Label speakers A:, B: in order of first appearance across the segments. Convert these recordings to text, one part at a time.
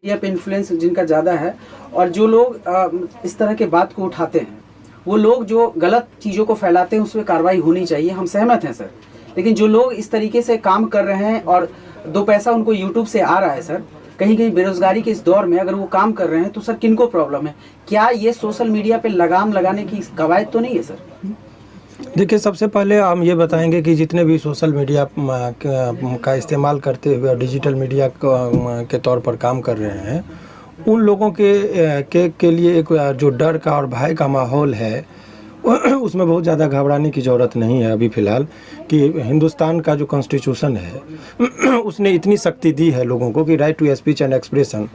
A: Media पे influence जिनका ज़्यादा है और जो लोग इस तरह के बात को उठाते हैं, वो लोग जो गलत चीज़ों को फैलाते हैं उस पर कार्रवाई होनी चाहिए, हम सहमत हैं सर। लेकिन जो लोग इस तरीके से काम कर रहे हैं और 2 पैसा उनको यूट्यूब से आ रहा है सर, कहीं कहीं बेरोजगारी के इस दौर में अगर वो काम कर रहे हैं तो सर किनको प्रॉब्लम है? क्या ये सोशल मीडिया पे लगाम लगाने की कवायद तो नहीं है सर?
B: देखिए, सबसे पहले हम ये बताएंगे कि जितने भी सोशल मीडिया का इस्तेमाल करते हुए डिजिटल मीडिया के तौर पर काम कर रहे हैं, उन लोगों के लिए एक जो डर का और भय का माहौल है उसमें बहुत ज़्यादा घबराने की ज़रूरत नहीं है अभी फ़िलहाल। कि हिंदुस्तान का जो कॉन्स्टिट्यूशन है उसने इतनी शक्ति दी है लोगों को कि right to speech and expression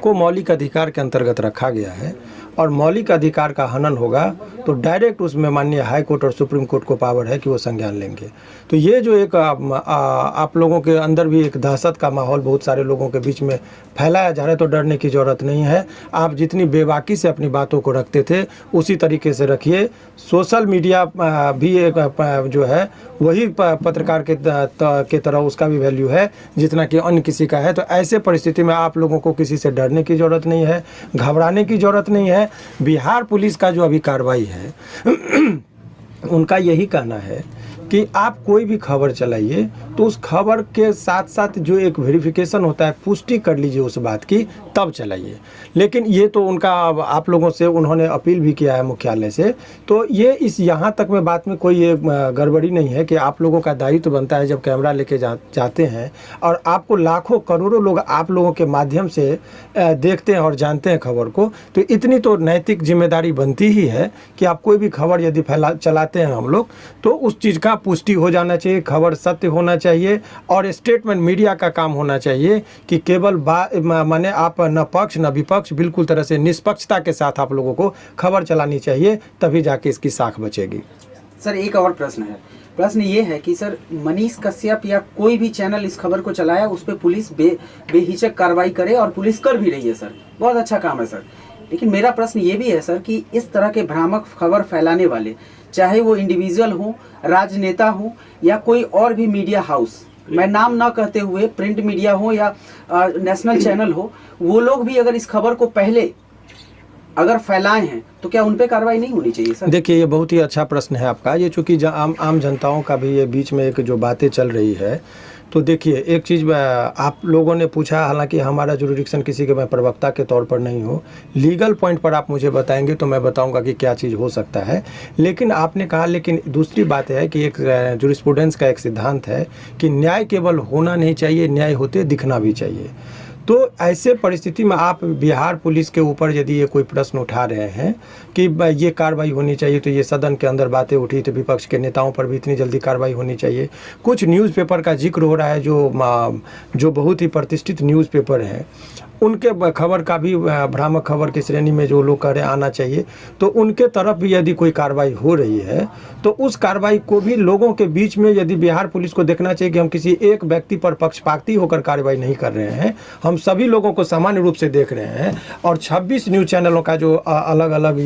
B: को मौलिक अधिकार के अंतर्गत रखा गया है, और मौलिक अधिकार का हनन होगा तो डायरेक्ट उसमें माननीय हाई कोर्ट और सुप्रीम कोर्ट को पावर है कि वो संज्ञान लेंगे। तो ये जो एक आप लोगों के अंदर भी एक दहशत का माहौल बहुत सारे लोगों के बीच में फैलाया जा रहा है, तो डरने की ज़रूरत नहीं है। आप जितनी बेबाकी से अपनी बातों को रखते थे उसी तरीके से रखिए। सोशल मीडिया भी एक जो है वही पत्रकार के तरह उसका भी वैल्यू है जितना कि अन्य किसी का है। तो ऐसे परिस्थिति में आप लोगों को किसी से डरने की ज़रूरत नहीं है, घबराने की ज़रूरत नहीं है। बिहार पुलिस का जो अभी कार्रवाई है उनका यही कहना है कि आप कोई भी खबर चलाइए तो उस खबर के साथ साथ जो एक वेरिफिकेशन होता है, पुष्टि कर लीजिए उस बात की, तब चलाइए। लेकिन ये तो उनका आप लोगों से उन्होंने अपील भी किया है मुख्यालय से, तो ये इस यहाँ तक में बात में कोई ये गड़बड़ी नहीं है कि आप लोगों का दायित्व बनता है जब कैमरा लेके जाते हैं और आपको लाखों करोड़ों लोग आप लोगों के माध्यम से देखते हैं और जानते हैं खबर को, तो इतनी तो नैतिक जिम्मेदारी बनती ही है कि आप कोई भी खबर यदि चलाते हैं हम लोग तो उस चीज़ का पुष्टि हो जाना चाहिए, खबर सत्य होना चाहिए और स्टेटमेंट मीडिया का काम होना चाहिए कि केवल माने आप न पक्ष न विपक्ष, बिल्कुल तरह से निष्पक्षता के साथ आप लोगों को खबर चलानी चाहिए, तभी जाके इसकी साख बचेगी।
A: सर एक और प्रश्न है, प्रश्न ये है कि सर मनीष कश्यप या कोई भी चैनल इस खबर को चलाया उस पर पुलिस बेहिचक कार्रवाई करे और पुलिस कर भी रही है सर, बहुत अच्छा काम है सर। लेकिन मेरा प्रश्न ये भी है सर कि इस तरह के भ्रामक खबर फैलाने वाले, चाहे वो इंडिविजुअल हो, राजनेता हो या कोई और भी मीडिया हाउस, मैं नाम ना कहते हुए प्रिंट मीडिया हो या नेशनल चैनल हो, वो लोग भी अगर इस खबर को पहले अगर फैलाए हैं तो क्या उन पे कार्रवाई नहीं होनी चाहिए सर?
B: देखिए, ये बहुत ही अच्छा प्रश्न है आपका। ये चूँकि आम जनताओं का भी ये बीच में एक जो बातें चल रही है, तो देखिए एक चीज़ आप लोगों ने पूछा, हालांकि हमारा जुरिडिक्शन किसी के मैं प्रवक्ता के तौर पर नहीं हूँ, लीगल पॉइंट पर आप मुझे बताएंगे तो मैं बताऊंगा कि क्या चीज़ हो सकता है। लेकिन आपने कहा, लेकिन दूसरी बात है कि एक जुरिस्प्रूडेंस का एक सिद्धांत है कि न्याय केवल होना नहीं चाहिए, न्याय होते दिखना भी चाहिए। तो ऐसे परिस्थिति में आप बिहार पुलिस के ऊपर यदि ये कोई प्रश्न उठा रहे हैं कि ये कार्रवाई होनी चाहिए, तो ये सदन के अंदर बातें उठी तो विपक्ष के नेताओं पर भी इतनी जल्दी कार्रवाई होनी चाहिए। कुछ न्यूज़पेपर का जिक्र हो रहा है जो बहुत ही प्रतिष्ठित न्यूज़पेपर हैं, उनके खबर का भी भ्रामक खबर की श्रेणी में जो लोग कह रहे आना चाहिए, तो उनके तरफ भी यदि कोई कार्रवाई हो रही है तो उस कार्रवाई को भी लोगों के बीच में यदि बिहार पुलिस को देखना चाहिए कि हम किसी एक व्यक्ति पर पक्षपाती होकर कार्रवाई नहीं कर रहे हैं, हम सभी लोगों को सामान्य रूप से देख रहे हैं। और 26 न्यूज़ चैनलों का जो अलग अलग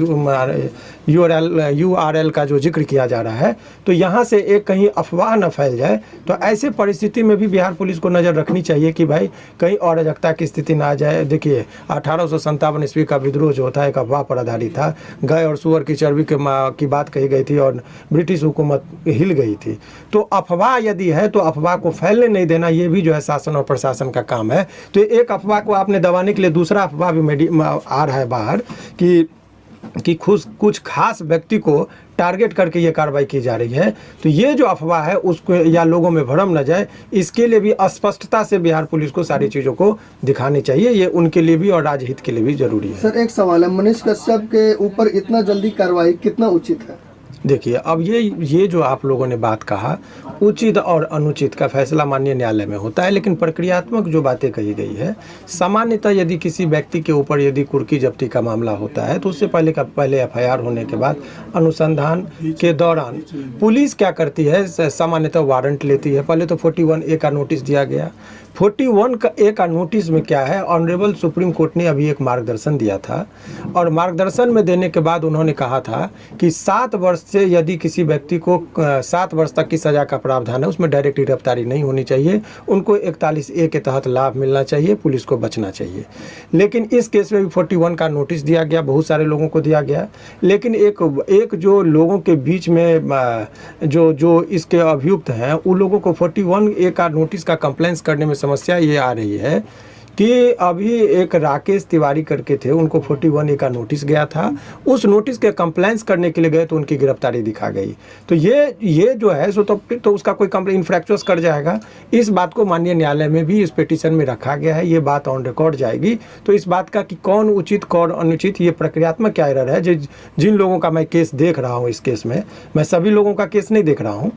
B: URL का जो जिक्र किया जा रहा है, तो यहाँ से एक कहीं अफवाह न फैल जाए। तो ऐसे परिस्थिति में भी बिहार पुलिस को नज़र रखनी चाहिए कि भाई कहीं अराजकता की स्थिति ना आ जाए। देखिए 1857 ईस्वी का विद्रोह जो होता है एक अफवाह पर आधारित था, गाय और सुअर की चर्बी की बात कही गई थी और ब्रिटिश हुकूमत हिल गई थी। तो अफवाह यदि है तो अफवाह को फैलने नहीं देना, ये भी जो है शासन और प्रशासन का काम है। तो एक अफवाह को आपने दबाने के लिए दूसरा अफवाह भी आ रहा है बाहर कि कुछ खास व्यक्ति को टारगेट करके ये कार्रवाई की जा रही है। तो ये जो अफवाह है उसको या लोगों में भ्रम न जाए, इसके लिए भी स्पष्टता से बिहार पुलिस को सारी चीज़ों को दिखानी चाहिए। ये उनके लिए भी और राजहित के लिए भी जरूरी है।
C: सर एक सवाल है, मनीष कश्यप के ऊपर इतना जल्दी कार्रवाई कितना उचित है?
B: देखिए, अब ये जो आप लोगों ने बात कहा, उचित और अनुचित का फैसला माननीय न्यायालय में होता है, लेकिन प्रक्रियात्मक जो बातें कही गई है, सामान्यतः यदि किसी व्यक्ति के ऊपर यदि कुर्की जब्ती का मामला होता है तो उससे पहले FIR होने के बाद अनुसंधान के दौरान पुलिस क्या करती है, सामान्यतः वारंट लेती है। पहले तो 41A का नोटिस दिया गया, 41 का एक नोटिस में क्या है, ऑनरेबल सुप्रीम कोर्ट ने अभी एक मार्गदर्शन दिया था, और मार्गदर्शन में देने के बाद उन्होंने कहा था कि 7 वर्ष से यदि किसी व्यक्ति को 7 वर्ष तक की सज़ा का प्रावधान है, उसमें डायरेक्ट गिरफ्तारी नहीं होनी चाहिए, उनको 41A के तहत लाभ मिलना चाहिए, पुलिस को बचना चाहिए। लेकिन इस केस में भी 41 का नोटिस दिया गया, बहुत सारे लोगों को दिया गया, लेकिन एक जो लोगों के बीच में जो इसके अभियुक्त हैं, उन लोगों को 41A का नोटिस का कंप्लेंस करने में समस्या ये आ रही है कि अभी एक राकेश तिवारी करके थे, उनको 41A का नोटिस गया था, उस नोटिस के कंप्लेंस करने के लिए गए तो उनकी गिरफ्तारी दिखा गई। तो ये जो है सो तो उसका कोई कंप्लेंट इन्फ्रैक्चुअस कर जाएगा। इस बात को माननीय न्यायालय में भी इस पिटीशन में रखा गया है, ये बात ऑन रिकॉर्ड जाएगी। तो इस बात का कि कौन उचित कौन अनुचित, ये प्रक्रियात्मक क्या एरर है, जिन लोगों का मैं केस देख रहा हूँ, इस केस में मैं सभी लोगों का केस नहीं देख रहा हूँ,